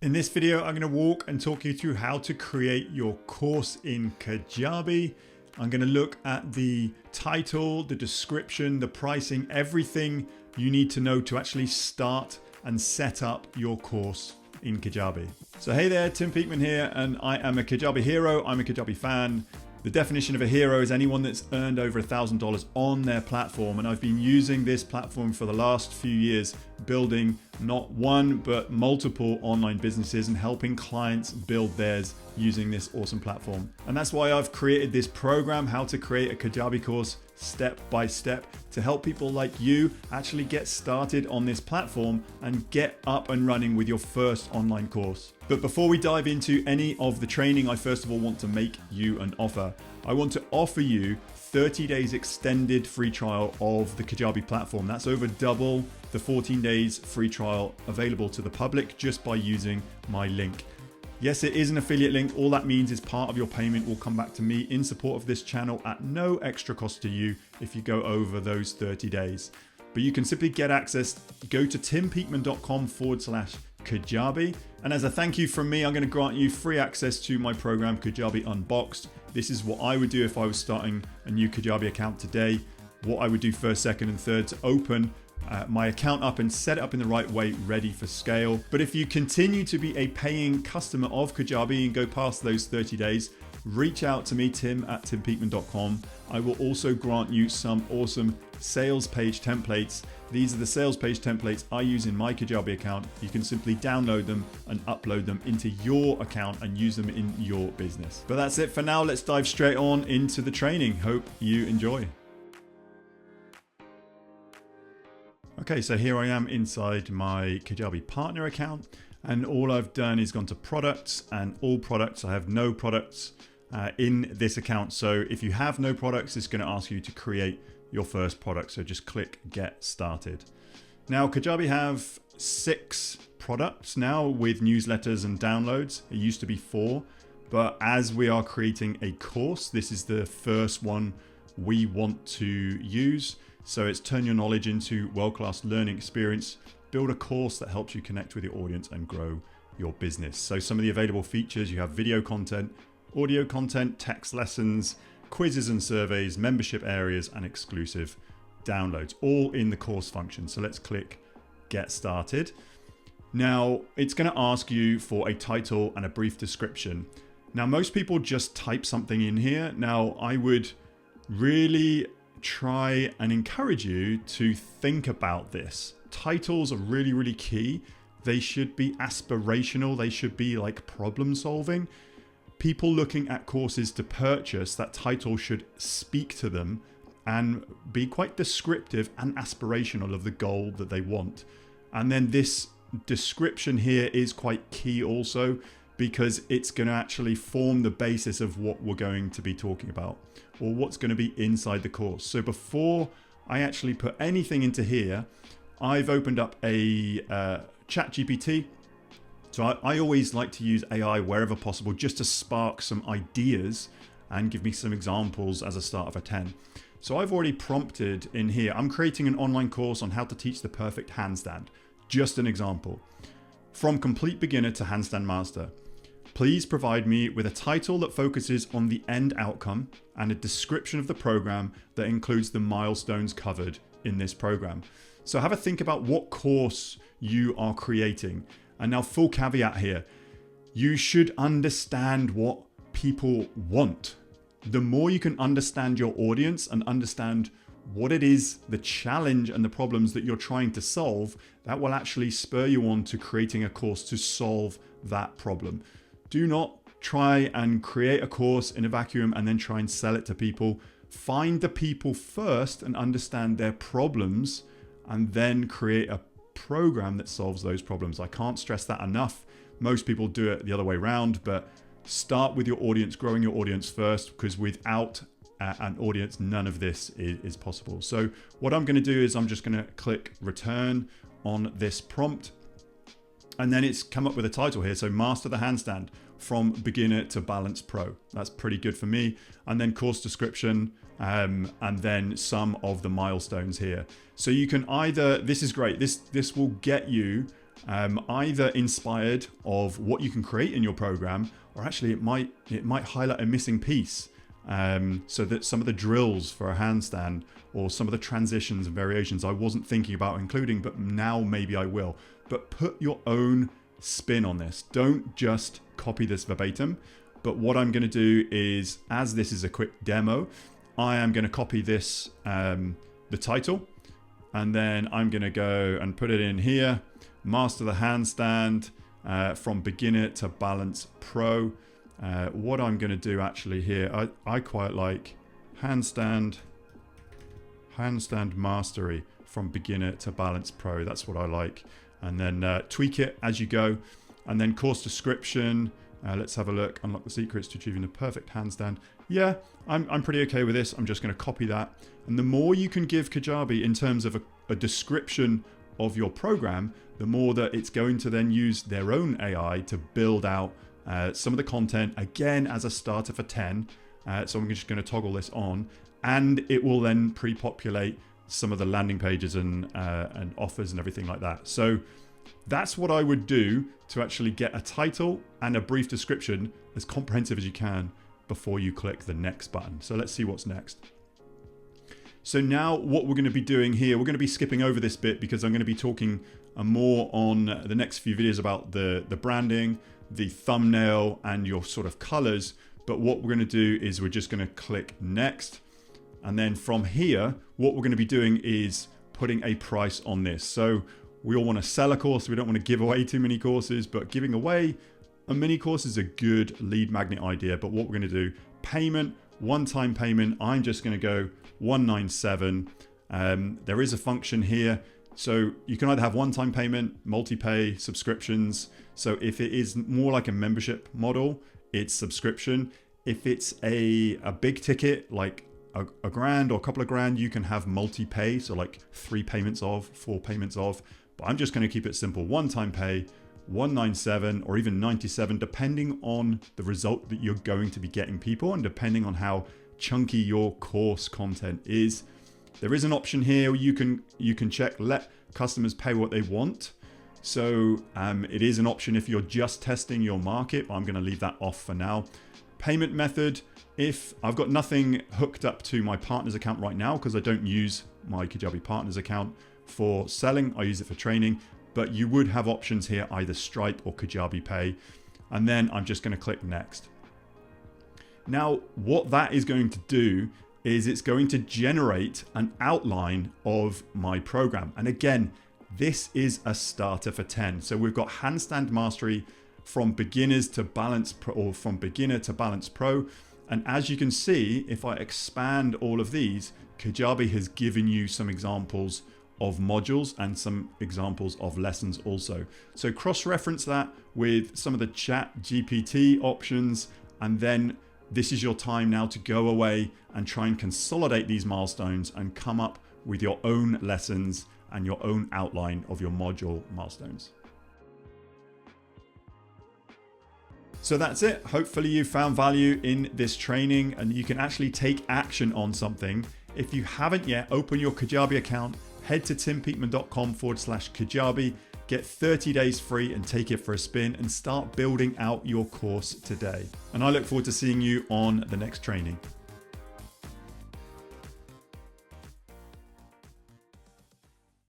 In this video, I'm going to walk and talk you through how to create your course in Kajabi. I'm going to look at the title, the description, the pricing, everything you need to know to actually start and set up your course in Kajabi. So hey there, Tim Peakman here, and I am a Kajabi hero. I'm a Kajabi fan. The definition of a hero is anyone that's earned over $1,000 on their platform. And I've been using this platform for the last few years, building not one, but multiple online businesses and helping clients build theirs using this awesome platform. And that's why I've created this program, How to Create a Kajabi Course Step by Step, to help people like you actually get started on this platform and get up and running with your first online course. But before we dive into any of the training, I first of all want to make you an offer. I want to offer you 30 days extended free trial of the Kajabi platform. That's over double the 14 days free trial available to the public just by using my link. Yes, it is an affiliate link. All that means is part of your payment will come back to me in support of this channel at no extra cost to you if you go over those 30 days. But you can simply get access, go to timpeakman.com/Kajabi. And as a thank you from me, I'm going to grant you free access to my program, Kajabi Unboxed. This is what I would do if I was starting a new Kajabi account today. What I would do first, second, and third to open my account up and set it up in the right way, ready for scale. But if you continue to be a paying customer of Kajabi and go past those 30 days, reach out to me, tim@timpeakman.com. I will also grant you some awesome sales page templates. These are the sales page templates I use in my Kajabi account. You can simply download them and upload them into your account and use them in your business. But that's it for now. Let's dive straight on into the training. Hope you enjoy. Okay, so here I am inside my Kajabi partner account, and all I've done is gone to products and all products. I have no products in this account. So if you have no products, it's going to ask you to create your first product. So just click get started. Now Kajabi have 6 products now with newsletters and downloads. It used to be 4, but as we are creating a course, this is the first one we want to use. So it's turn your knowledge into world-class learning experience, build a course that helps you connect with your audience and grow your business. So some of the available features, you have video content, audio content, text lessons, quizzes and surveys, membership areas, and exclusive downloads, all in the course function. So let's click get started. Now it's going to ask you for a title and a brief description. Now most people just type something in here. Now I would really try and encourage you to think about this. Titles are really, really key. They should be aspirational. They should be like problem solving. People looking at courses to purchase, that title should speak to them and be quite descriptive and aspirational of the goal that they want. And then this description here is quite key also, because it's going to actually form the basis of what we're going to be talking about or what's going to be inside the course. So before I actually put anything into here, I've opened up a ChatGPT. So I always like to use AI wherever possible just to spark some ideas and give me some examples as a start of a 10. So I've already prompted in here, I'm creating an online course on how to teach the perfect handstand. Just an example. From complete beginner to handstand master. Please provide me with a title that focuses on the end outcome and a description of the program that includes the milestones covered in this program. So have a think about what course you are creating. And now full caveat here, you should understand what people want. The more you can understand your audience and understand what it is, the challenge and the problems that you're trying to solve, that will actually spur you on to creating a course to solve that problem. Do not try and create a course in a vacuum and then try and sell it to people. Find the people first and understand their problems and then create a program that solves those problems. I can't stress that enough. Most people do it the other way around, but start with your audience, growing your audience first, because without an audience, none of this is possible. So what I'm going to do is I'm just going to click return on this prompt. And then it's come up with a title here. So master the handstand from beginner to balance pro. That's pretty good for me. And then course description, and then some of the milestones here. So you can either, this is great. This will get you either inspired of what you can create in your program, or actually it might highlight a missing piece. So that some of the drills for a handstand or some of the transitions and variations I wasn't thinking about including, but now maybe I will. But put your own spin on this. Don't just copy this verbatim. But what I'm going to do is, as this is a quick demo, I am going to copy this, the title, and then I'm going to go and put it in here. Master the handstand from beginner to balance pro. What I'm going to do actually here, I quite like handstand mastery from beginner to balance pro. That's what I like. And then tweak it as you go. And then course description. Let's have a look. Unlock the secrets to achieving the perfect handstand. Yeah, I'm pretty okay with this. I'm just going to copy that. And the more you can give Kajabi in terms of a description of your program, the more that it's going to then use their own AI to build out some of the content, again, as a starter for 10. So I'm just going to toggle this on, and it will then pre-populate some of the landing pages and offers and everything like that. So that's what I would do to actually get a title and a brief description as comprehensive as you can before you click the next button. So let's see what's next. So now what we're going to be doing here, we're going to be skipping over this bit because I'm going to be talking more on the next few videos about the branding, the thumbnail, and your sort of colors. But what we're going to do is we're just going to click next. And then from here, what we're going to be doing is putting a price on this. So we all want to sell a course. We don't want to give away too many courses, but giving away a mini course is a good lead magnet idea. But what we're going to do, payment, one-time payment, I'm just going to go 197. There is a function here. So you can either have one-time payment, multi-pay, subscriptions. So if it is more like a membership model, it's subscription. If it's a big ticket, like a grand or a couple of grand, you can have multi-pay. So like 3 payments of, 4 payments of. But I'm just going to keep it simple. One-time pay, 197 or even 97, depending on the result that you're going to be getting people and depending on how chunky your course content is. There is an option here where you can check let customers pay what they want. So it is an option if you're just testing your market, but I'm going to leave that off for now. Payment method, if I've got nothing hooked up to my partner's account right now because I don't use my Kajabi partner's account for selling, I use it for training, but you would have options here, either Stripe or Kajabi Pay. And then I'm just going to click next. Now, what that is going to do is it's going to generate an outline of my program. And again, this is a starter for 10. So we've got handstand mastery from beginners to balance pro, or from beginner to balance pro. And as you can see, if I expand all of these, Kajabi has given you some examples of modules and some examples of lessons also. So cross-reference that with some of the chat GPT options, and then this is your time now to go away and try and consolidate these milestones and come up with your own lessons and your own outline of your module milestones. So that's it. Hopefully you found value in this training and you can actually take action on something. If you haven't yet, open your Kajabi account, head to timpeakman.com/Kajabi, get 30 days free and take it for a spin and start building out your course today. And I look forward to seeing you on the next training.